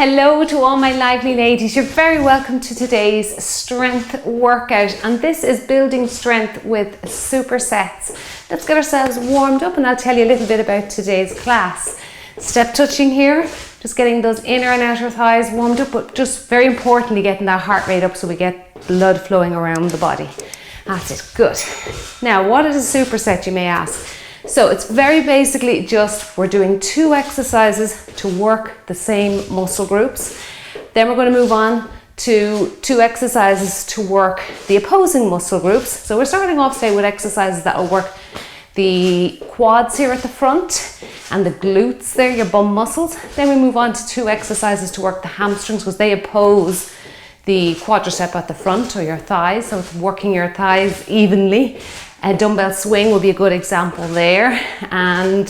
Hello to all my lively ladies. You're very welcome to today's strength workout, and this is building strength with supersets. Let's get ourselves warmed up and I'll tell you a little bit about today's class. Step touching here, just getting those inner and outer thighs warmed up, but just very importantly getting that heart rate up so we get blood flowing around the body. That's it, good. Now, what is a superset, you may ask? So it's very basically just we're doing 2 exercises to work the same muscle groups. Then we're going to move on to 2 exercises to work the opposing muscle groups. So we're starting off, say, with exercises that will work the quads here at the front and the glutes there, your bum muscles. Then we move on to 2 exercises to work the hamstrings because they oppose the quadricep at the front or your thighs. So it's working your thighs evenly. A dumbbell swing will be a good example there. And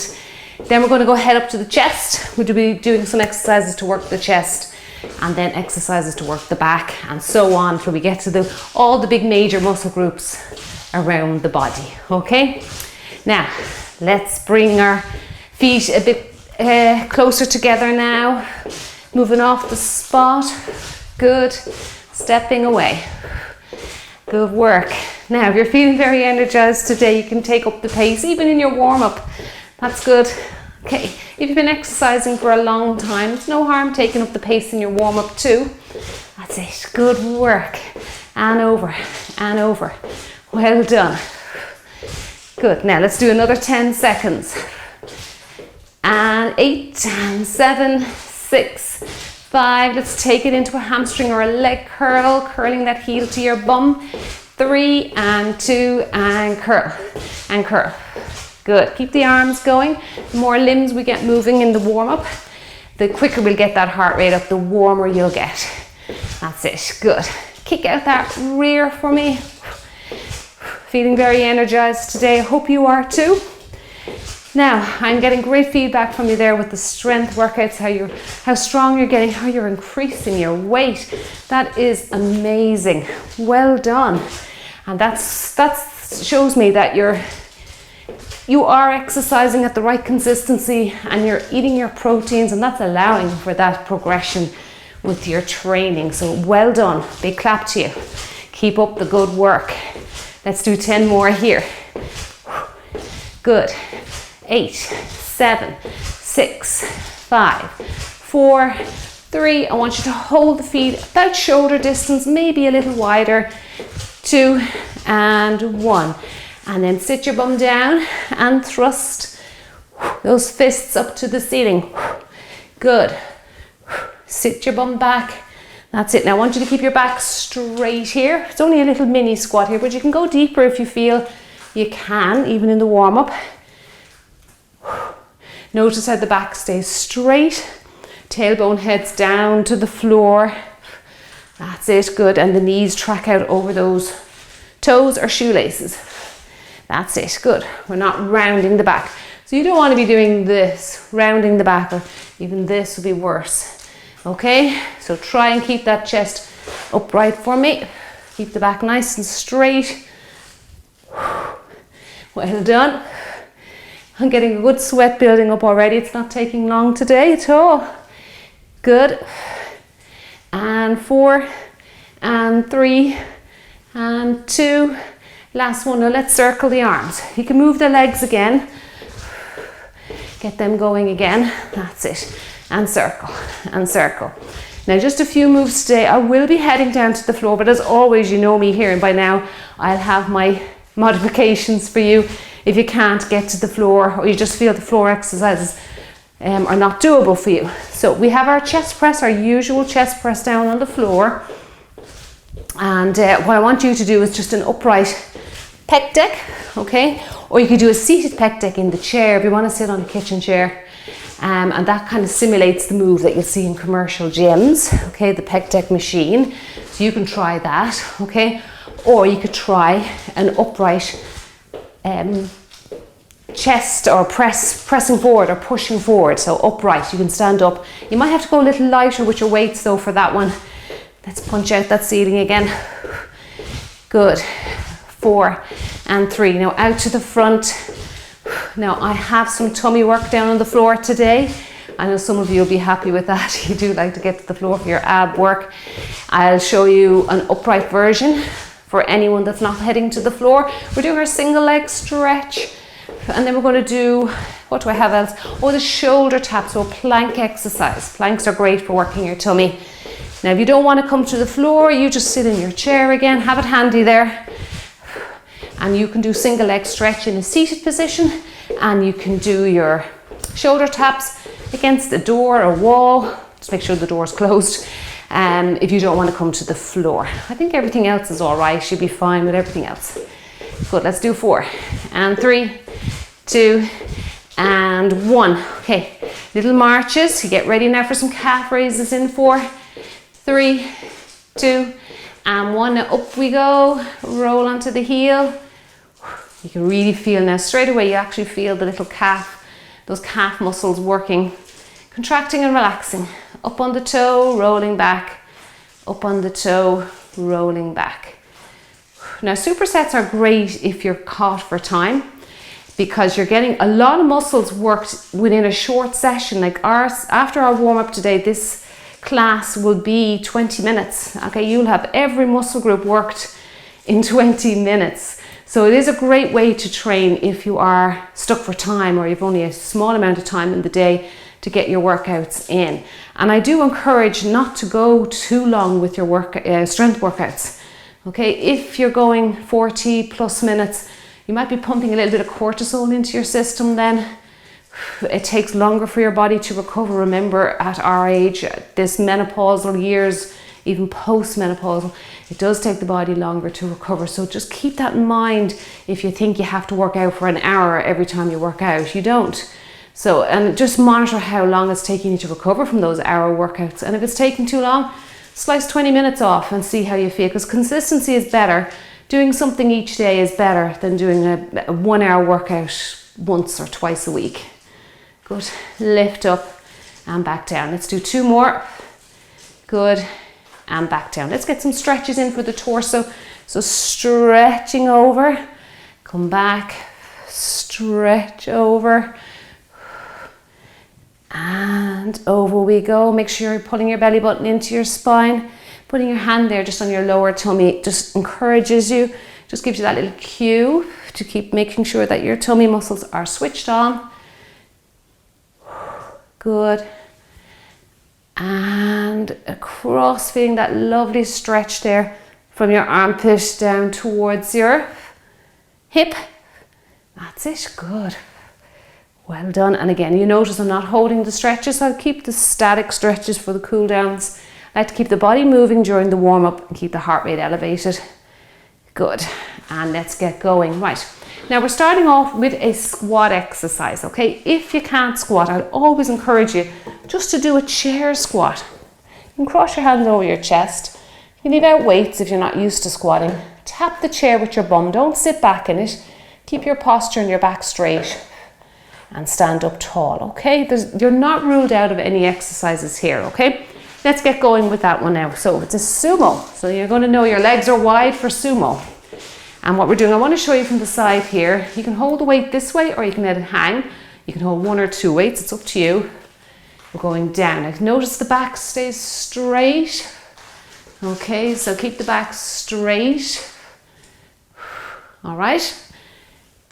then we're going to go head up to the chest. We'll be doing some exercises to work the chest and then exercises to work the back and so on till we get to all the big major muscle groups around the body. Okay? Now, let's bring our feet a bit closer together now. Moving off the spot. Good. Stepping away. Good work. Now, if you're feeling very energized today, you can take up the pace, even in your warm-up. That's good. Okay, if you've been exercising for a long time, it's no harm taking up the pace in your warm-up too. That's it. Good work. And over, and over. Well done. Good. Now, let's do another 10 seconds. And 8, and 7, 6, 5. Let's take it into a hamstring or a leg curl, curling that heel to your bum. 3 and 2 and curl and curl. Good. Keep the arms going. The more limbs we get moving in the warm-up, the quicker we'll get that heart rate up, the warmer you'll get. That's it. Good. Kick out that rear for me. Feeling very energized today. I hope you are too. Now, I'm getting great feedback from you there with the strength workouts, how strong you're getting, how you're increasing your weight. That is amazing. Well done. And that shows me that you are exercising at the right consistency and you're eating your proteins, and that's allowing for that progression with your training. So well done. Big clap to you. Keep up the good work. Let's do 10 more here. Good. 8, 7, 6, 5, 4, 3. I want you to hold the feet about shoulder distance, maybe a little wider. 2 and 1. And then sit your bum down and thrust those fists up to the ceiling. Good. Sit your bum back. That's it. Now I want you to keep your back straight here. It's only a little mini squat here, but you can go deeper if you feel you can, even in the warm-up. Notice how the back stays straight, tailbone heads down to the floor. That's it, good. And the knees track out over those toes or shoelaces. That's it, good. We're not rounding the back. So you don't want to be doing this, rounding the back, or even this would be worse. Okay, so try and keep that chest upright for me. Keep the back nice and straight. Well done. I'm getting a good sweat building up already. It's not taking long today at all. Good. And 4 and 3 and 2. Last one. Now let's circle the arms. You can move the legs again. Get them going again. That's it. And circle and circle. Now just a few moves today. I will be heading down to the floor, but as always, you know me here, and by now I'll have my modifications for you if you can't get to the floor or you just feel the floor exercises are not doable for you. So we have our chest press, our usual chest press down on the floor. And what I want you to do is just an upright pec deck, okay? Or you could do a seated pec deck in the chair if you want to sit on a kitchen chair. And that kind of simulates the move that you'll see in commercial gyms, okay? The pec deck machine. So you can try that, okay? Or you could try an upright chest or pressing forward or pushing forward. So upright, you can stand up. You might have to go a little lighter with your weights though for that one. Let's punch out that ceiling again. Good. 4 and 3. Now out to the front. Now I have some tummy work down on the floor today. I know some of you will be happy with that. You do like to get to the floor for your ab work. I'll show you an upright version for anyone that's not heading to the floor. We're doing our single leg stretch, and then we're going to do, what do I have else? Oh, the shoulder tap, so a plank exercise. Planks are great for working your tummy. Now, if you don't want to come to the floor, you just sit in your chair again, have it handy there. And you can do single leg stretch in a seated position, and you can do your shoulder taps against the door or wall. Just make sure the door is closed. If you don't want to come to the floor. I think everything else is all right. You'll be fine with everything else. Good, let's do 4. And 3, 2, and 1. Okay, little marches. You get ready now for some calf raises in 4, 3, 2, and 1. Now up we go. Roll onto the heel. You can really feel now, straight away you actually feel the little calf, those calf muscles working, contracting and relaxing. Up on the toe, rolling back. Up on the toe, rolling back. Now supersets are great if you're caught for time, because you're getting a lot of muscles worked within a short session. Like after our warm up today, this class will be 20 minutes. Okay, you'll have every muscle group worked in 20 minutes. So it is a great way to train if you are stuck for time or you've only a small amount of time in the day to get your workouts in. And I do encourage not to go too long with your strength workouts. Okay, if you're going 40 plus minutes, you might be pumping a little bit of cortisol into your system then. It takes longer for your body to recover. Remember, at our age, this menopausal years, even post-menopausal, it does take the body longer to recover. So just keep that in mind if you think you have to work out for an hour every time you work out. You don't. So, and just monitor how long it's taking you to recover from those hour workouts. And if it's taking too long, slice 20 minutes off and see how you feel, because consistency is better. Doing something each day is better than doing a 1 hour workout once or twice a week. Good. Lift up and back down. Let's do 2 more. Good. And back down. Let's get some stretches in for the torso. So stretching over, come back, stretch over, and over we go. Make sure you're pulling your belly button into your spine. Putting your hand there just on your lower tummy just encourages you, just gives you that little cue to keep making sure that your tummy muscles are switched on. Good. And across, feeling that lovely stretch there from your armpit down towards your hip. That's it. Good. Well done. And again, you notice I'm not holding the stretches. I'll keep the static stretches for the cool downs. I like to keep the body moving during the warm up and keep the heart rate elevated. Good. And let's get going. Right. Now we're starting off with a squat exercise, okay? If you can't squat, I'd always encourage you just to do a chair squat. You can cross your hands over your chest. You can leave out weights if you're not used to squatting. Tap the chair with your bum. Don't sit back in it. Keep your posture and your back straight and stand up tall, okay? You're not ruled out of any exercises here, okay? Let's get going with that one now. So it's a sumo. So you're going to know your legs are wide for sumo. And what we're doing, I want to show you from the side here. You can hold the weight this way or you can let it hang. You can hold 1 or 2 weights, it's up to you. We're going down. Now, notice the back stays straight. Okay, so keep the back straight. All right,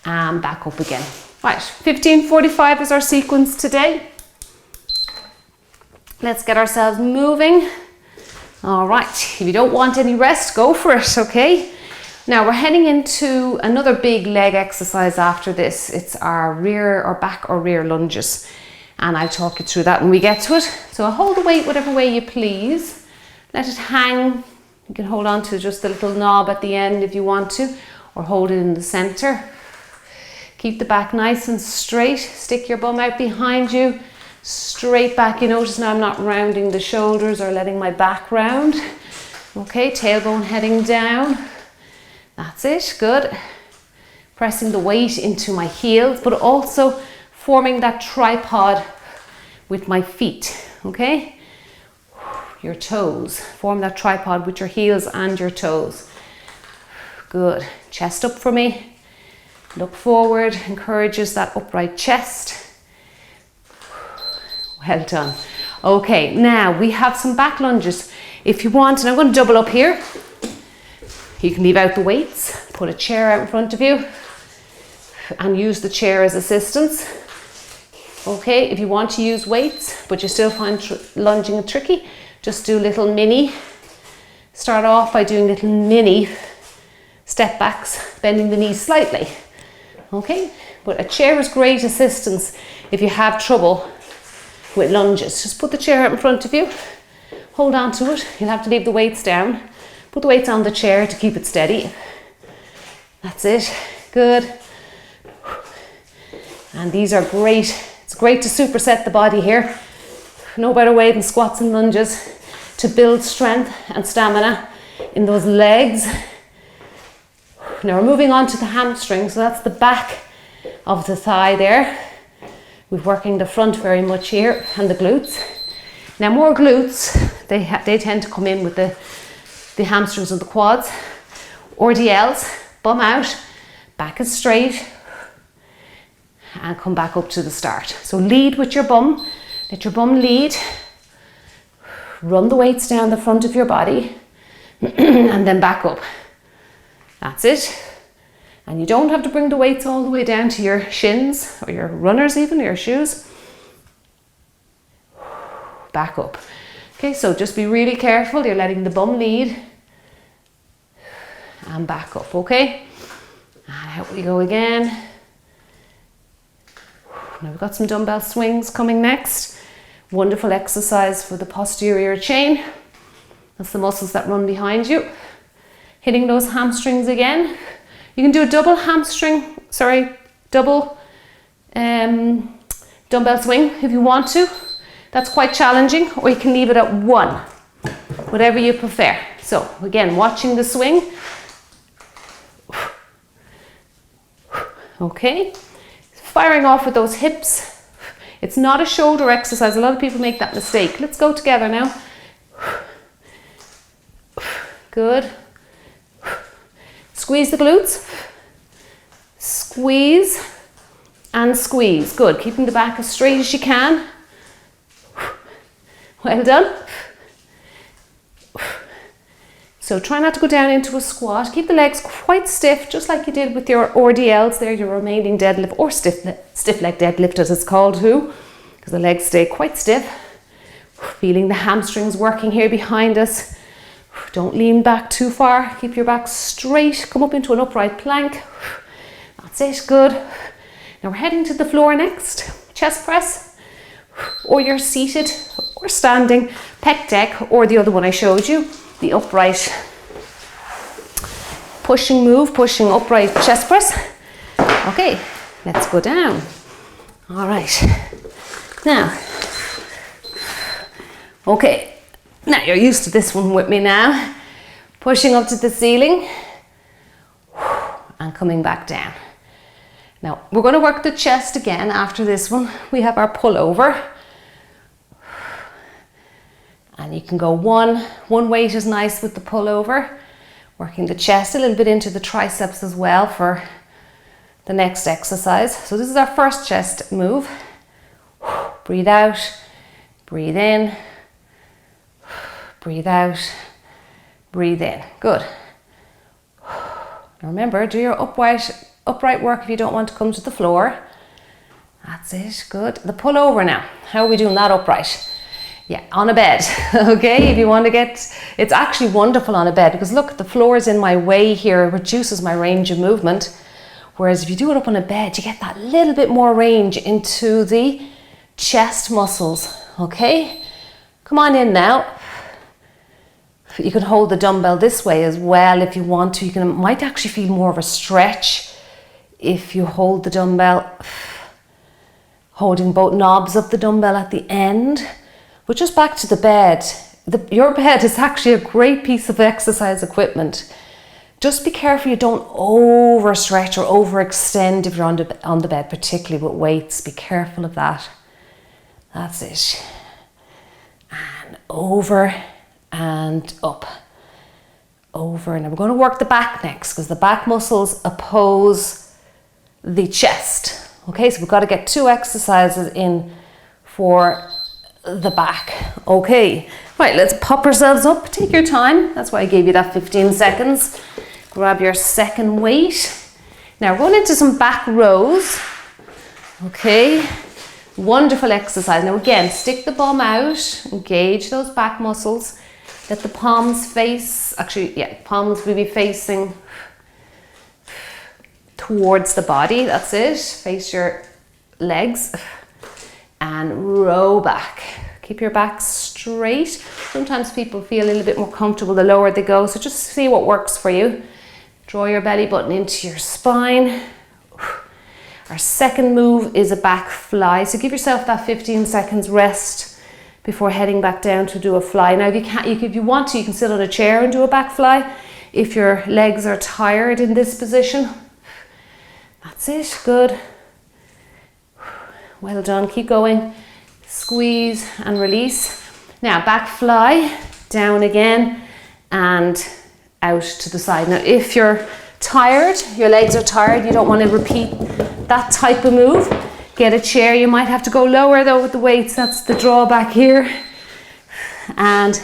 and back up again. Right, 15:45 is our sequence today. Let's get ourselves moving. All right, if you don't want any rest, go for it, okay? Now we're heading into another big leg exercise after this. It's our rear or back or rear lunges. And I'll talk you through that when we get to it. So hold the weight whatever way you please. Let it hang. You can hold on to just the little knob at the end if you want to, or hold it in the center. Keep the back nice and straight. Stick your bum out behind you. Straight back. You notice now I'm not rounding the shoulders or letting my back round. Okay, tailbone heading down. That's it, good. Pressing the weight into my heels, but also forming that tripod with my feet, okay? Your toes. Form that tripod with your heels and your toes. Good. Chest up for me. Look forward. Encourages that upright chest. Well done. Okay, now we have some back lunges. If you want, and I'm going to double up here, you can leave out the weights, put a chair out in front of you and use the chair as assistance. Okay, if you want to use weights, but you still find lunging tricky, just do little mini. Start off by doing little mini step backs, bending the knees slightly. Okay, but a chair is great assistance if you have trouble with lunges. Just put the chair out in front of you, hold on to it. You'll have to leave the weights down. Put the weights on the chair to keep it steady. That's it, good. And these are great. It's great to superset the body here. No better way than squats and lunges to build strength and stamina in those legs. Now we're moving on to the hamstring, so that's the back of the thigh there. We're working the front very much here and the glutes. Now more glutes, they tend to come in with the hamstrings and the quads. RDLs, bum out, back is straight, and come back up to the start. So lead with your bum, let your bum lead. Run the weights down the front of your body and then back up. That's it. And you don't have to bring the weights all the way down to your shins or your runners even, your shoes. Back up. Okay, so just be really careful. You're letting the bum lead and back up, okay? And out we go again. Now we've got some dumbbell swings coming next. Wonderful exercise for the posterior chain. That's the muscles that run behind you. Hitting those hamstrings again. You can do a double dumbbell swing if you want to. That's quite challenging, or you can leave it at one, whatever you prefer. So again, watching the swing. Okay, firing off with those hips. It's not a shoulder exercise. A lot of people make that mistake. Let's go together now. Good. Squeeze the glutes. Squeeze and squeeze. Good. Keeping the back as straight as you can. Well done. So try not to go down into a squat. Keep the legs quite stiff, just like you did with your RDLs there, your remaining deadlift, or stiff leg deadlift as it's called too, because the legs stay quite stiff. Feeling the hamstrings working here behind us. Don't lean back too far. Keep your back straight. Come up into an upright plank. That's it, good. Now we're heading to the floor next. Chest press, or you're seated or standing, pec deck, or the other one I showed you, the upright pushing move, pushing upright chest press. Okay, let's go down. All right. Now, okay, now you're used to this one with me now. Pushing up to the ceiling and coming back down. Now, we're going to work the chest again after this one. We have our pullover. And you can go one weight is nice with the pullover. Working the chest a little bit into the triceps as well for the next exercise. So this is our first chest move. Breathe out, breathe in, breathe out, breathe in. Good. Now remember, do your upright work if you don't want to come to the floor. That's it, good. The pullover now. How are we doing that upright? Yeah, on a bed, okay? If you want to get, it's actually wonderful on a bed because look, the floor is in my way here, it reduces my range of movement. Whereas if you do it up on a bed, you get that little bit more range into the chest muscles, okay? Come on in now. You can hold the dumbbell this way as well if you want to. You might actually feel more of a stretch if you hold the dumbbell, holding both knobs of the dumbbell at the end. But just back to the bed. Your bed is actually a great piece of exercise equipment. Just be careful you don't overstretch or overextend if you're on the bed, particularly with weights. Be careful of that. That's it. And over and up. Over. Now we're going to work the back next because the back muscles oppose the chest. Okay, so we've got to get 2 exercises in for the back. Okay, right, let's pop ourselves up. Take your time. That's why I gave you that 15 seconds. Grab your second weight. Now we're going into some back rows. Okay, wonderful exercise. Now again, stick the bum out, engage those back muscles. Let the palms face, actually, yeah, palms will be facing towards the body. That's it. Face your legs and row back. Keep your back straight. Sometimes people feel a little bit more comfortable the lower they go, so just see what works for you. Draw your belly button into your spine. Our second move is a back fly, so give yourself that 15 seconds rest before heading back down to do a fly. Now if you want to, you can sit on a chair and do a back fly if your legs are tired in this position. That's it, good. Well done, keep going. Squeeze and release. Now back fly, down again and out to the side. Now if you're tired, your legs are tired, you don't want to repeat that type of move, get a chair. You might have to go lower though with the weights. That's the drawback here. And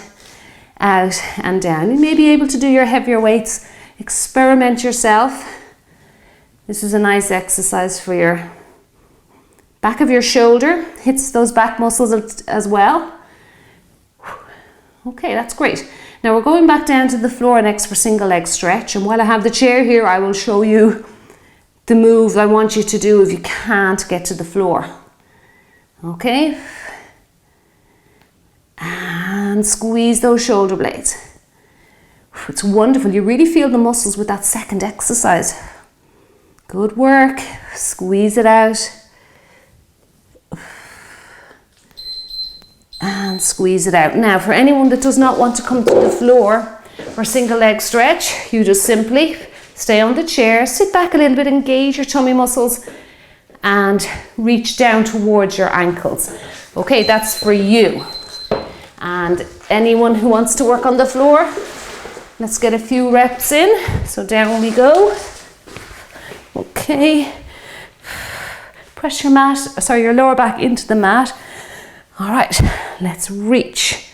out and down. You may be able to do your heavier weights. Experiment yourself. This is a nice exercise for your back of your shoulder. Hits those back muscles as well. Okay, that's great. Now we're going back down to the floor next for single leg stretch. And while I have the chair here, I will show you the move I want you to do if you can't get to the floor. Okay. And squeeze those shoulder blades. It's wonderful. You really feel the muscles with that second exercise. Good work. Squeeze it out. And squeeze it out. Now for anyone that does not want to come to the floor for single leg stretch, you just simply stay on the chair, sit back a little bit, engage your tummy muscles and reach down towards your ankles. Okay, that's for you. And anyone who wants to work on the floor, let's get a few reps in. So down we go. Okay. Press your your lower back into the mat. All right, let's reach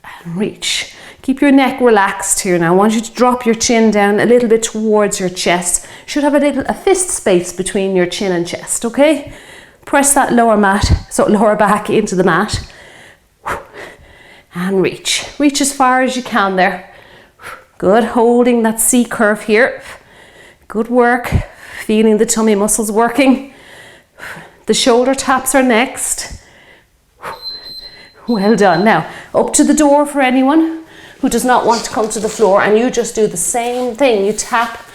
and reach. Keep your neck relaxed here now. I want you to drop your chin down a little bit towards your chest. Should have a fist space between your chin and chest, okay? Press that lower back into the mat. And reach. Reach as far as you can there. Good, holding that C curve here. Good work. Feeling the tummy muscles working. The shoulder taps are next. Well done. Now, up to the door for anyone who does not want to come to the floor, and you just do the same thing. You tap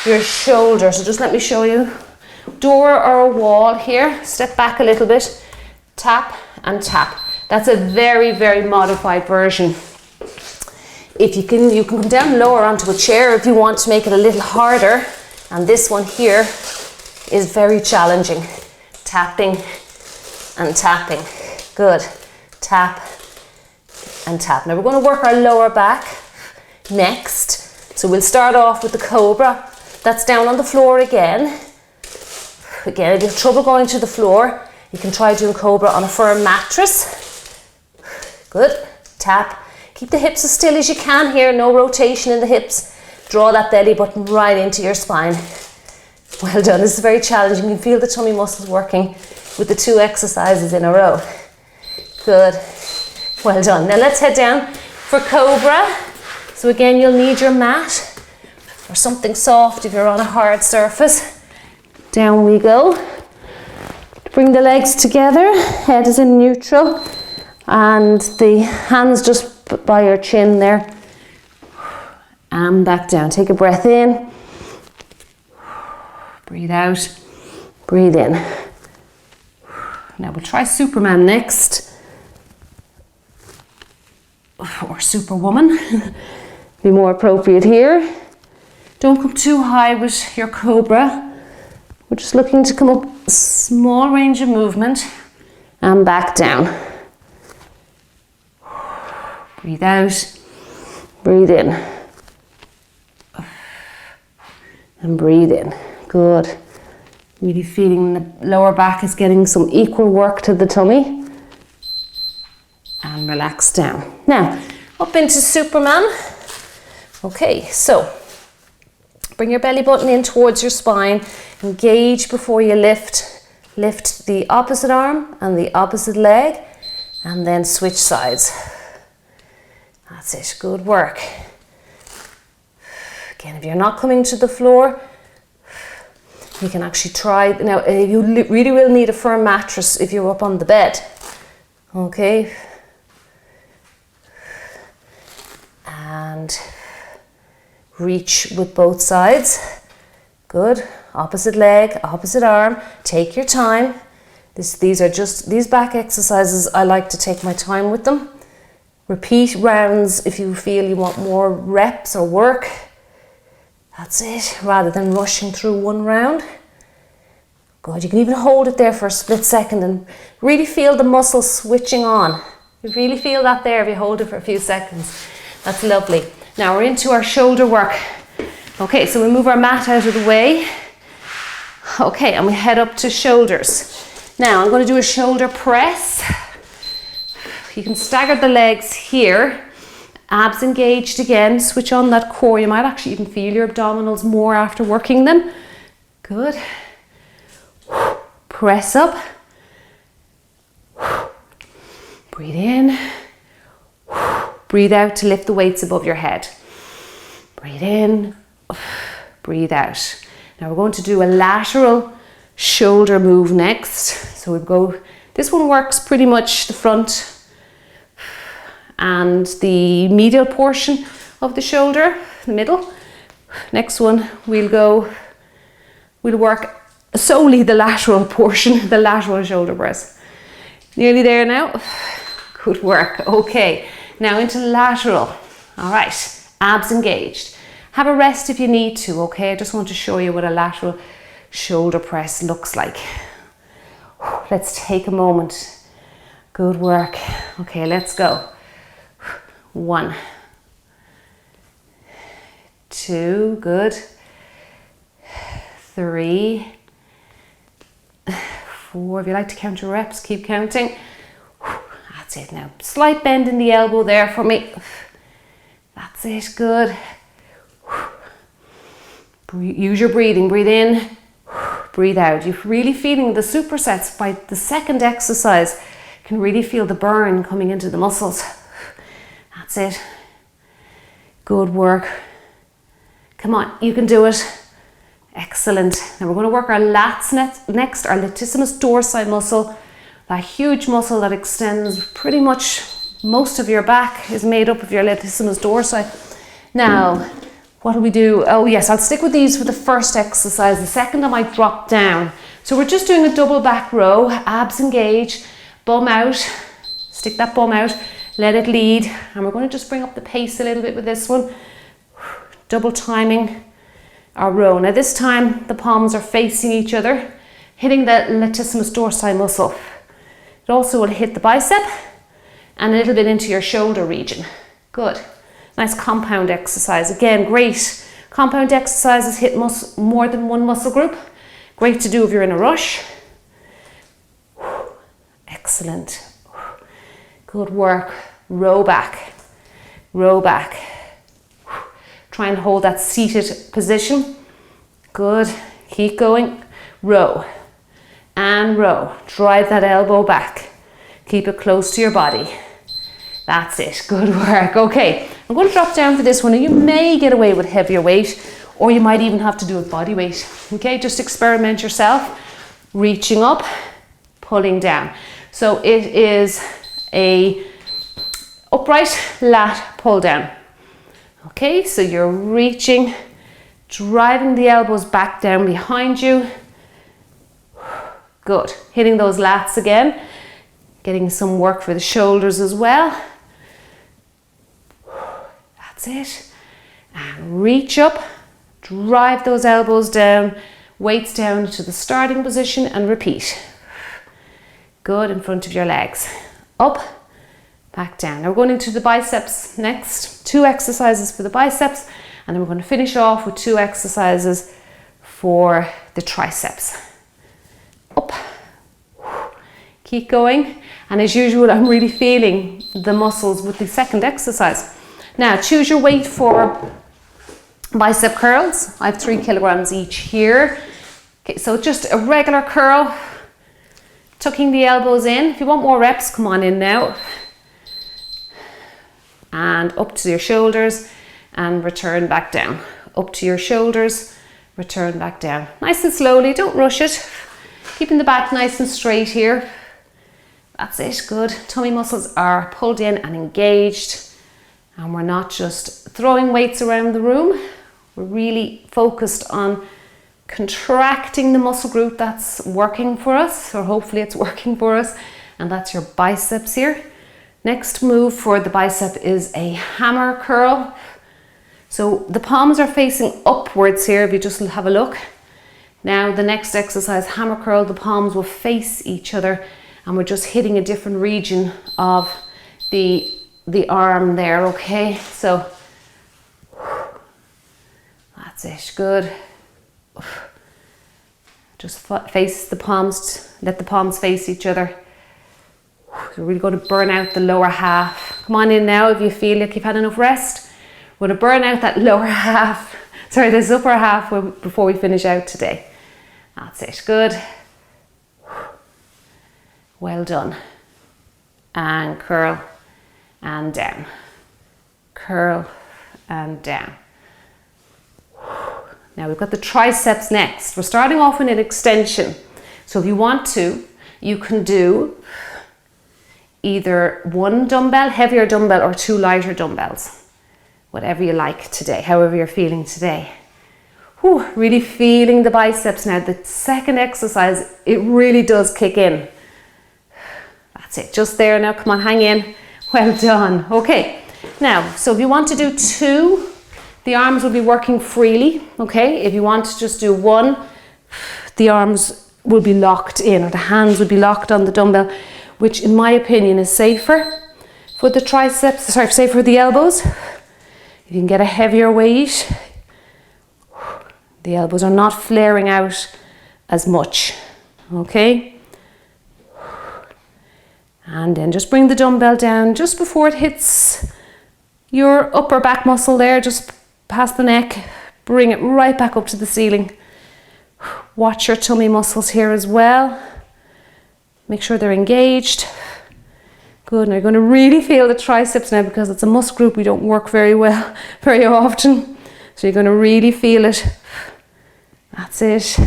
your shoulder. So just let me show you. Door or a wall here. Step back a little bit. Tap and tap. That's a very, very modified version. If you can come down lower onto a chair if you want to make it a little harder. And this one here is very challenging. Tapping and tapping. Good. Tap and tap. Now we're going to work our lower back next. So we'll start off with the cobra. That's down on the floor again. Again, if you have trouble going to the floor, you can try doing cobra on a firm mattress. Good. Tap. Keep the hips as still as you can here. No rotation in the hips. Draw that belly button right into your spine. Well done. This is very challenging. You can feel the tummy muscles working with the two exercises in a row. Good. Well done. Now let's head down for cobra. So again, you'll need your mat or something soft if you're on a hard surface. Down we go. Bring the legs together. Head is in neutral and the hands just by your chin there. And back down. Take a breath in. Breathe out. Breathe in. Now we'll try Superman next. Or Superwoman. Be more appropriate here. Don't come too high with your cobra. We're just looking to come up small range of movement and back down. Breathe out. Breathe in. And breathe in. Good. Really feeling the lower back is getting some equal work to the tummy. and relax down. Now, up into Superman. Okay, so bring your belly button in towards your spine. Engage before you lift. Lift the opposite arm and the opposite leg, and then switch sides. That's it, good work. Again, if you're not coming to the floor, you can actually try. Now, you really will need a firm mattress if you're up on the bed. Okay. And reach with both sides. Good. Opposite leg, opposite arm. Take your time. These back exercises, I like to take my time with them. Repeat rounds if you feel you want more reps or work. That's it, rather than rushing through one round. Good, you can even hold it there for a split second and really feel the muscles switching on. You really feel that there if you hold it for a few seconds. That's lovely. Now we're into our shoulder work. Okay, so we move our mat out of the way. Okay, and we head up to shoulders. Now I'm going to do a shoulder press. You can stagger the legs here. Abs engaged again, switch on that core. You might actually even feel your abdominals more after working them. Good. Press up. Breathe in. Breathe out to lift the weights above your head. Breathe in. Breathe out. Now we're going to do a lateral shoulder move next. So we go, this one works pretty much the front and the medial portion of the shoulder, the middle. Next one, we'll work solely the lateral portion, the lateral shoulder press. Nearly there now. Good work. Okay, now into lateral. All right, abs engaged. Have a rest if you need to, okay? I just want to show you what a lateral shoulder press looks like. Let's take a moment. Good work. Okay, let's go. 1, 2, good. 3, 4. If you like to count your reps, keep counting. That's it now. Slight bend in the elbow there for me. That's it, good. Use your breathing. Breathe in, breathe out. You're really feeling the supersets by the second exercise. You can really feel the burn coming into the muscles. That's it. Good work. Come on, you can do it. Excellent. Now we're going to work our lats next, our latissimus dorsi muscle. That huge muscle that extends pretty much most of your back is made up of your latissimus dorsi. Now, what do we do? Oh yes, I'll stick with these for the first exercise. The second I might drop down. So we're just doing a double back row, abs engage, bum out, stick that bum out, let it lead. And we're going to just bring up the pace a little bit with this one. Double timing our row. Now this time the palms are facing each other, hitting the latissimus dorsi muscle. It also will hit the bicep and a little bit into your shoulder region. Good. Nice compound exercise. Again, great. Compound exercises hit more than one muscle group. Great to do if you're in a rush. Excellent. Good work. Row back. Row back. Try and hold that seated position. Good. Keep going. Row. And row. Drive that elbow back. Keep it close to your body. That's it. Good work. Okay. I'm going to drop down for this one, and you may get away with heavier weight, or you might even have to do it body weight. Okay, just experiment yourself. Reaching up, pulling down. So it is a upright lat pull down. Okay, so you're reaching, driving the elbows back down behind you. Good. Hitting those lats again. Getting some work for the shoulders as well. That's it. And reach up, drive those elbows down, weights down to the starting position and repeat. Good, in front of your legs. Up, back down. Now we're going into the biceps next. 2 exercises for the biceps, and then we're going to finish off with 2 exercises for the triceps. Up. Keep going. And as usual, I'm really feeling the muscles with the second exercise. Now, choose your weight for bicep curls. I have 3 kilograms each here. Okay, so just a regular curl, tucking the elbows in. If you want more reps, come on in now. And up to your shoulders and return back down. Up to your shoulders, return back down. Nice and slowly, don't rush it. Keeping the back nice and straight here. That's it, good. Tummy muscles are pulled in and engaged. And we're not just throwing weights around the room. We're really focused on contracting the muscle group that's working for us, or hopefully it's working for us, and that's your biceps here. Next move for the bicep is a hammer curl. So the palms are facing upwards here, if you just have a look. Now the next exercise, hammer curl, the palms will face each other and we're just hitting a different region of the arm there, okay? So that's it, good. Just face the palms, let the palms face each other. We're really going to burn out the lower half. Come on in now if you feel like you've had enough rest. We're going to burn out that lower half, this upper half before we finish out today. That's it, good. Well done. And curl and down. Curl and down. Now we've got the triceps next. We're starting off with an extension. So if you want to, you can do either 1 dumbbell, heavier dumbbell, or 2 lighter dumbbells. Whatever you like today, however you're feeling today. Whew, really feeling the biceps now. The second exercise, it really does kick in. That's it, just there now, come on, hang in. Well done. Okay, now, so if you want to do 2, the arms will be working freely, okay? If you want to just do 1, the arms will be locked in, or the hands will be locked on the dumbbell, which in my opinion is safer for the triceps, safer for the elbows. You can get a heavier weight. The elbows are not flaring out as much, okay? And then just bring the dumbbell down just before it hits your upper back muscle there, just past the neck. Bring it right back up to the ceiling. Watch your tummy muscles here as well. Make sure they're engaged. Good, now you're going to really feel the triceps now because it's a muscle group we don't work very often. So you're going to really feel it. That's it.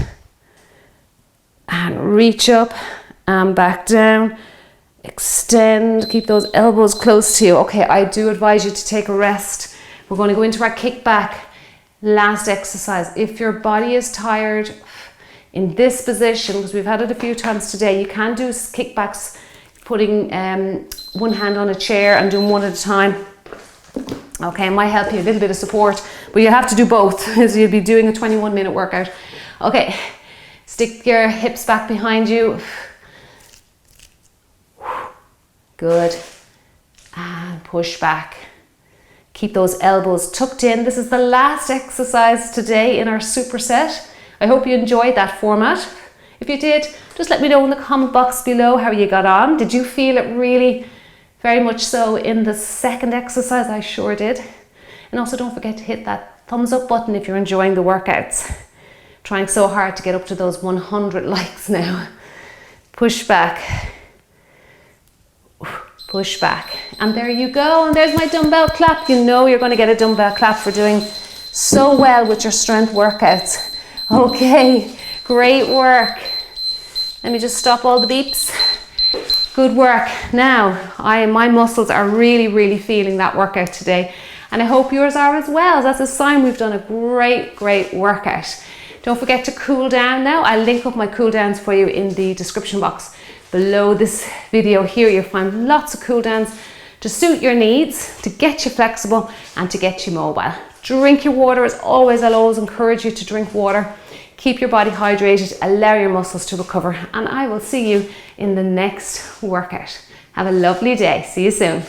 And reach up and back down. Extend, keep those elbows close to you. Okay, I do advise you to take a rest. We're going to go into our kickback last exercise. If your body is tired in this position, because we've had it a few times today, you can do kickbacks putting one hand on a chair and doing 1 at a time. Okay, it might help you, a little bit of support, but you have to do both, as you'll be doing a 21-minute workout. Okay, stick your hips back behind you. Good. And push back. Keep those elbows tucked in. This is the last exercise today in our superset. I hope you enjoyed that format. If you did, just let me know in the comment box below how you got on. Did you feel it really very much so in the second exercise? I sure did. And also don't forget to hit that thumbs up button if you're enjoying the workouts. Trying so hard to get up to those 100 likes now. Push back. Push back. And there you go. And there's my dumbbell clap. You know you're going to get a dumbbell clap for doing so well with your strength workouts. Okay, great work. Let me just stop all the beeps. Good work. Now, my muscles are really feeling that workout today. And I hope yours are as well. That's a sign we've done a great workout. Don't forget to cool down now. I'll link up my cool downs for you in the description box below this video here. You'll find lots of cool downs to suit your needs, to get you flexible and to get you mobile. Drink your water as always. I'll always encourage you to drink water. Keep your body hydrated, allow your muscles to recover, and I will see you in the next workout. Have a lovely day. See you soon.